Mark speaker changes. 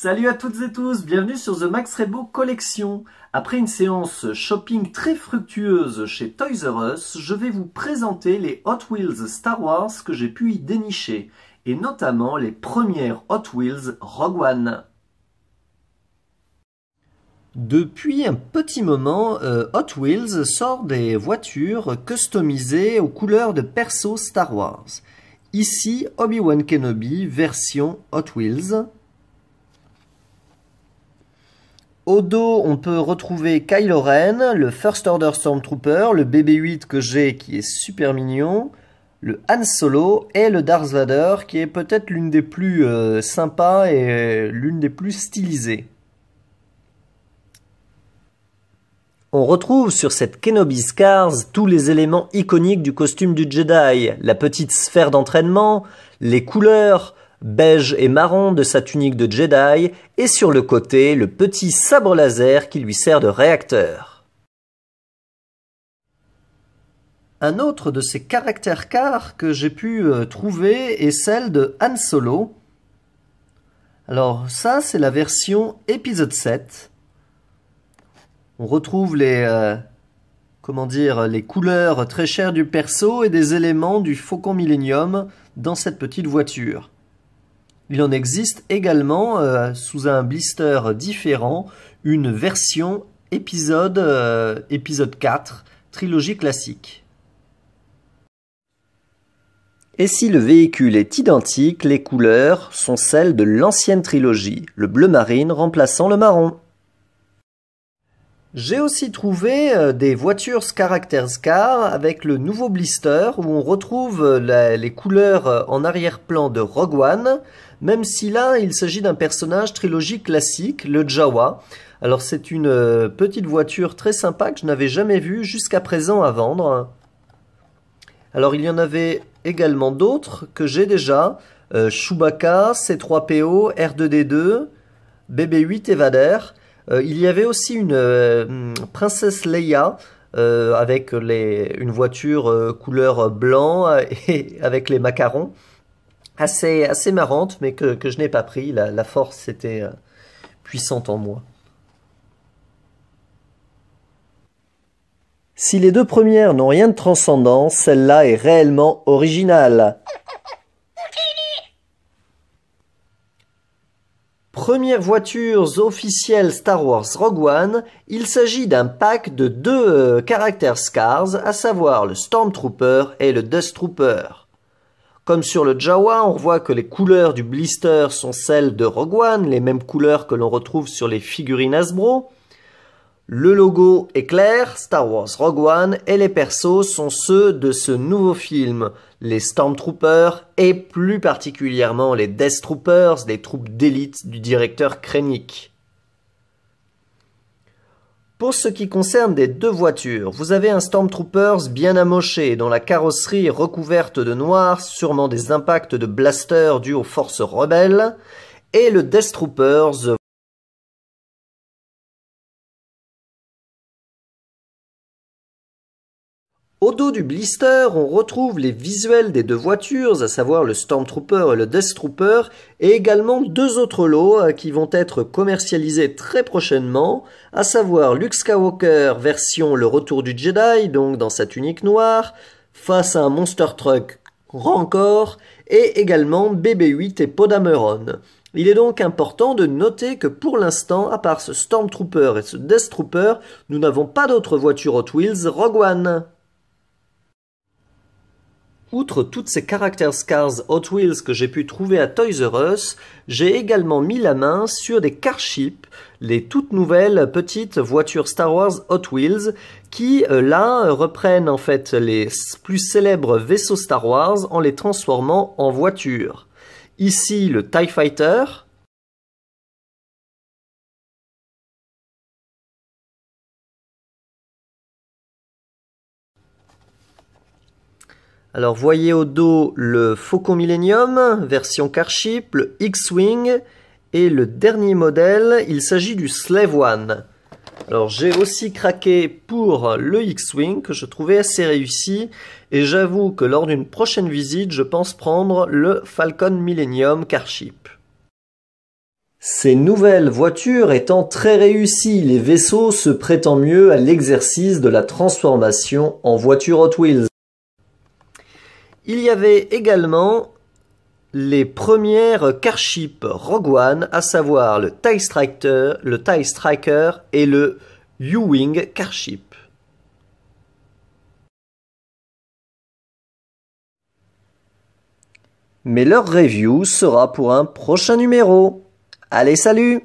Speaker 1: Salut à toutes et tous, bienvenue sur The Max Rebo Collection. Après une séance shopping très fructueuse chez Toys R Us, je vais vous présenter les Hot Wheels Star Wars que j'ai pu y dénicher, et notamment les premières Hot Wheels Rogue One. Depuis un petit moment, Hot Wheels sort des voitures customisées aux couleurs de perso Star Wars. Ici, Obi-Wan Kenobi version Hot Wheels. Au dos, on peut retrouver Kylo Ren, le First Order Stormtrooper, le BB-8 que j'ai qui est super mignon, le Han Solo et le Darth Vader qui est peut-être l'une des plus sympas et l'une des plus stylisées. On retrouve sur cette Kenobi Scars tous les éléments iconiques du costume du Jedi, la petite sphère d'entraînement, les couleurs beige et marron de sa tunique de Jedi, et sur le côté, le petit sabre laser qui lui sert de réacteur. Un autre de ces caractères cars que j'ai pu trouver est celle de Han Solo. Alors ça, c'est la version épisode 7. On retrouve les couleurs très chères du perso et des éléments du Faucon Millenium dans cette petite voiture. Il en existe également, sous un blister différent, une version épisode 4, trilogie classique. Et si le véhicule est identique, les couleurs sont celles de l'ancienne trilogie, le bleu marine remplaçant le marron. J'ai aussi trouvé des voitures Characters Car avec le nouveau blister où on retrouve les couleurs en arrière-plan de Rogue One, même si là il s'agit d'un personnage trilogie classique, le Jawa. Alors c'est une petite voiture très sympa que je n'avais jamais vue jusqu'à présent à vendre. Alors il y en avait également d'autres que j'ai déjà, Chewbacca, C3PO, R2D2, BB-8 et Vader. Il y avait aussi une princesse Leia avec une voiture couleur blanc et avec les macarons. Assez marrante, mais que je n'ai pas pris. La force était puissante en moi. Si les deux premières n'ont rien de transcendant, celle-là est réellement originale. Première voitures officielles Star Wars Rogue One, il s'agit d'un pack de deux caractères Scars, à savoir le Stormtrooper et le Dust Trooper. Comme sur le Jawa, on voit que les couleurs du blister sont celles de Rogue One, les mêmes couleurs que l'on retrouve sur les figurines Hasbro. Le logo est clair, Star Wars Rogue One, et les persos sont ceux de ce nouveau film, les Stormtroopers et plus particulièrement les Death Troopers, les troupes d'élite du directeur Krennic. Pour ce qui concerne des deux voitures, vous avez un Stormtroopers bien amoché, dont la carrosserie est recouverte de noir, sûrement des impacts de blaster dus aux forces rebelles, et le Death Troopers. Au dos du blister, on retrouve les visuels des deux voitures, à savoir le Stormtrooper et le Death Trooper, et également deux autres lots qui vont être commercialisés très prochainement, à savoir Luke Skywalker version Le Retour du Jedi, donc dans sa tunique noire, face à un Monster Truck Rancor, et également BB-8 et Poe Dameron. Il est donc important de noter que pour l'instant, à part ce Stormtrooper et ce Death Trooper, nous n'avons pas d'autres voitures Hot Wheels Rogue One. Outre toutes ces Characters Cars Hot Wheels que j'ai pu trouver à Toys R Us, j'ai également mis la main sur des Carships, les toutes nouvelles petites voitures Star Wars Hot Wheels, qui là reprennent en fait les plus célèbres vaisseaux Star Wars en les transformant en voitures. Ici le TIE Fighter, alors voyez au dos le Faucon Millennium, version Carship, le X-Wing et le dernier modèle, il s'agit du Slave One. Alors j'ai aussi craqué pour le X-Wing que je trouvais assez réussi et j'avoue que lors d'une prochaine visite, je pense prendre le Falcon Millennium Carship. Ces nouvelles voitures étant très réussies, les vaisseaux se prêtant mieux à l'exercice de la transformation en voiture Hot Wheels. Il y avait également les premières Carships Rogue One, à savoir le TIE Striker et le U-Wing Carship. Mais leur review sera pour un prochain numéro. Allez, salut!